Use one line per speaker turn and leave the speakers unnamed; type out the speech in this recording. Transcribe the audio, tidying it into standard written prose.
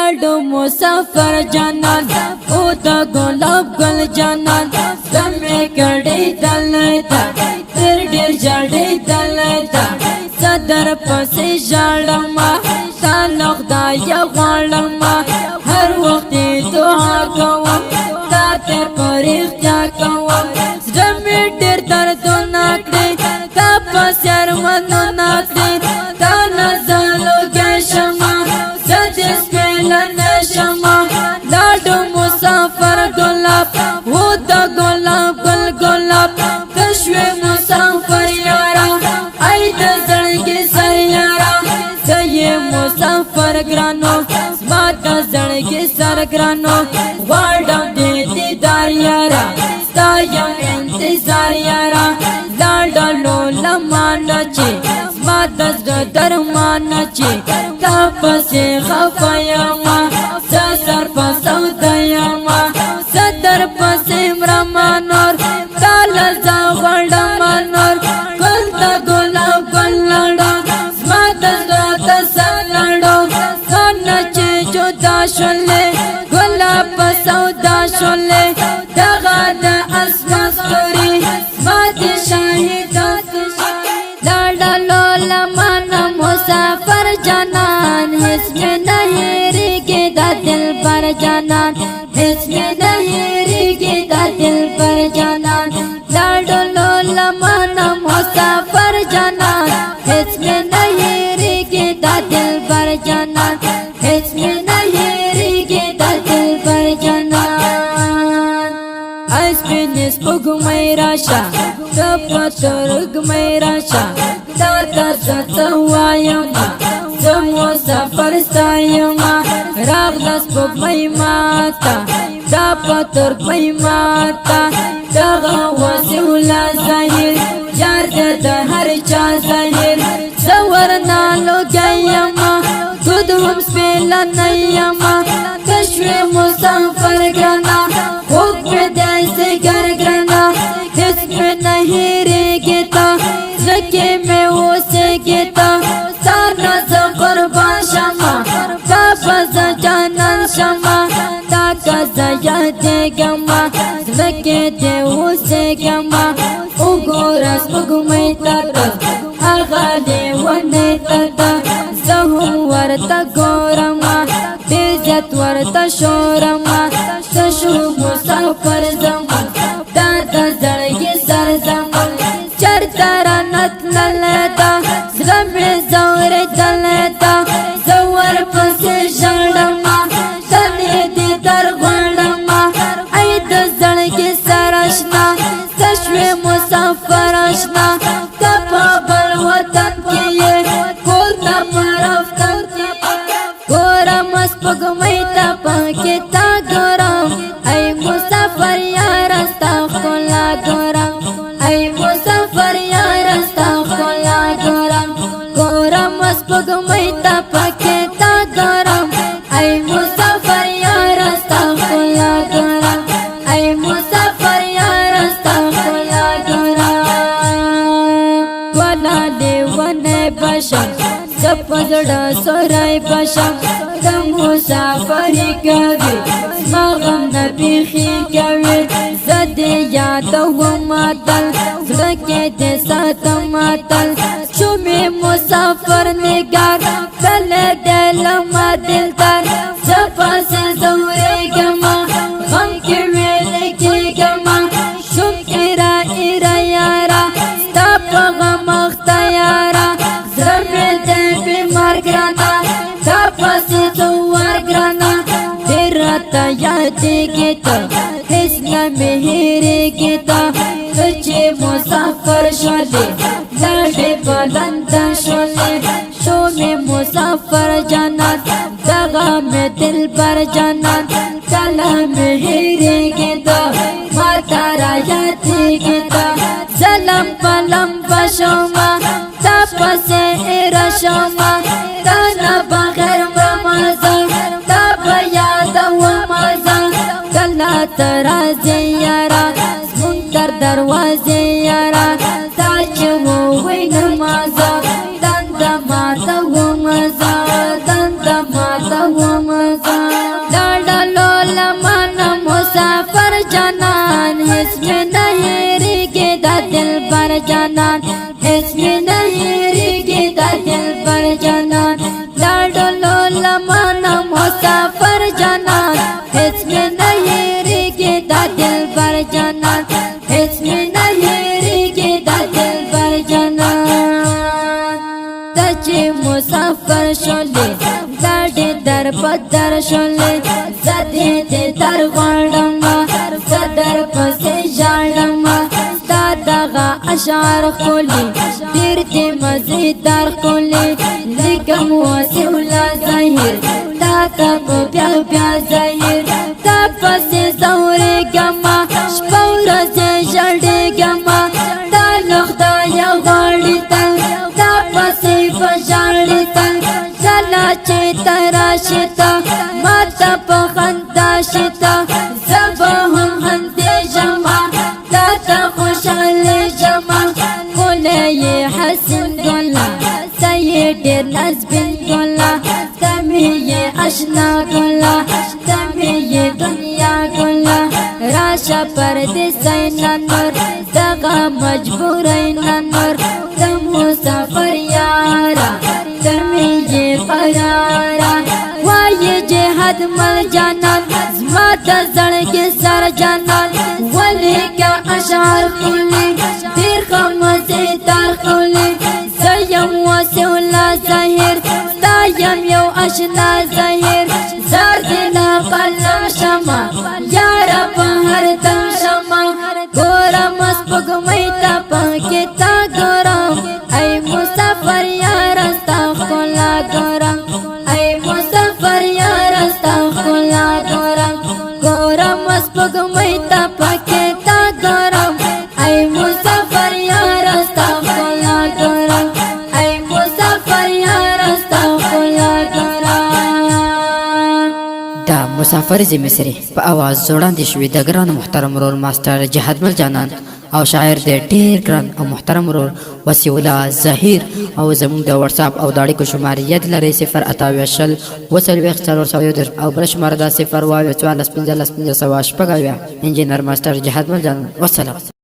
لاړو مسافر جانان او د ګلاب ګل جانان زمې کړي دلته تر ډېر جړې دلته صدر پسې ژړم تعالی خدای غواړم هر وخت دعا کوم تا ته پرېښتیا کوم زمې ډېر دردونه کړې تا پسې ارمانونه کړې تا نازلو ګشمه زه دې سپېله نشمه لاړو مسافر ګلاب و د ګلاب ګل ګلاب ته شوې مسافر یاره ای د زړګي سر یاره ته یې مسافر ګرانو زما د زړګي سر ګرانو غواړم دې دیدار یاره ستا یم انتظار یاره لاړلو لمانه چې زما د زړه درمانه چې تا پسې خفه یمه زه سر په سوده یمه زه در پسې مرمه نور تا له زه غواړم نور ګل د ګلاب ګل لړو زما د زړه تسل لړو ځانه چې جدا شولې ګلاب په سودا شولې دغه د اسمان ستوري زما د شاهده لاړلو لمانه مسافر جانان هیڅ مې نه هېرېږي دا دلبر جانان هیڅ مې نه هېرېږي دا دلبر جانان لاړلو لمانه مسافر جانان هیڅ مې نه هېرېږي دا دلبر جانان هیڅ مې نه هېرېږي دا دلبر جانان ای سپینې سپوږمۍ راشه ته په ترږمۍ راشه تا ته زه څه وایم زه مسافر ستا یم راغله سپوږمۍ ماته دا په ترږمۍ ماته دغه وسیله ظاهر یار ده د هر چا ظاهر زه ورنه لوګی یم دود هم سپېلنی یم ته شوې مسافر ګرانه خوږ مې دی ځیګر ګرانه هېڅ مې نه هېرېږي ته زړه کې مې اوسېږي ته ستا نه زه قربان شمه تا به زه جانان شمه تا که زه یادېږمه زړه کې دې اوسېږمه وګوره سپوږمۍ ته ته هغه لیونۍ ته ته زه هم ورته ګورم ډېر زیات ورته شورم ته شو مسافر زمون دا د زړګي سر زمون چرته رانه تللی ده زړه مې ځورېدلی ده زه ورپسې ژړم تلې دې در غواړم ای د زړګي سر اشنا ته شوې مسافر اشنا ته په بل وطن کې یې کور ته په رفتن کې ګورم سپوږمۍ ته پکې تا ګورم ای مسافر یاره ستا ښکلا ګورم ای مسافر یاره ستا ښکلا ګورم ګورم سپوږمۍ ته پکې تا ګورم ای مسافر یاره ستا ښکلا ګورم ای مسافر یاره ستا ښکلا ګورم ولا لیونی بشم زه په زړه سوری بشم د مسافري کوي زما غم نه بیخي کوي زه دې یادوم تل زړه کې دې ساتم تل شو مې مسافر نګار تللی دی لمه دلدار زه پسې ځورېږم غم کې ویلې کېږم شوم ایره ایره یاره ستا په غم اخته یاره زړه مې دی بیمار ګرانه تا پسې ځور ګرانه ډېر راته یادېږي ته هېڅ نه مې هېرېږي ته ته چې مسافر شولې لاړې بلنده شولې شو مې مسافر جانان دغه مې دلبر جانان کله مې هېرېږي ته ما ته را یادېږي ته زه لمبه لمبه شومه تا پسې ایره شومه تا نه بغیر مرمه زه تا به یادومه زه کله ته راځې یاره زمونږ تر دروازې یاره تا چې ووینمه زه دنده ماته ومه زه دنده ماته ومه لالا لولا مانا مسافر جانان اسم نہیں ریگی دا دل بر جانان اسم نہیں ریگی دا دل بر جانان لالا لولا مانا مسافر جانان اسم نہیں ریگی دا دل بر جانان اسم نہیں ریگی دا دل بر جانان تچی مسافر شولی داڑی در پدر شولی زدی دی در غاڑما صدر پسی جاڑما دادغا اشعار خولی دیر دی مزیدار خولی لکم واسیولا ظاہر تاکم بیا بیا ظاہر تا پسی زوری گما شپور سے جڑی گما تا لخدا یا غاڑی تن تا پسی بجاڑی تن چلا چی تراشتا ماتا پخندا شتا زبا ہم ہندی جمع تاتا خوشحال جمع کولے یہ حسن گولا سید نزبن گولا تمی یہ اشنا گولا تمی یہ دنیا گولا راشا پردیسین نور دغا مجبورین نور تمو سفر یارا تمی یہ قرارا وائی جہاد مل جانان زمات زڑکی سر جانان ولی کا اشعار خولی دیر خمسی دار خولی سیم واسیولا ظاہر ستایم یو اشنا ظاہر زردنا قلم شما یارا پہر دم شما گورم اسپگ میتا پاکتا گورم ای مسافر یارستا خولا گورم ای مسافر یارستا خولا گورم گورم اسپگ میتا پاکتا گورم ای مسافر یارستا خولا گورم ای مسافر یارستا خولا گورم
دا مسافر زی مصری په आवाज وړاندې شوې د ګران محترم ورور ماستر جهاد مل جانان او شاعر د ډیر ګران او محترم ورور وسیع الله ظهیر او زموږ د واتس اپ او د اړیکو شمارې یاد لرئ 028 441 او بل شماره دا 0 انجینر ماستر جهاد مل جانان والسلام.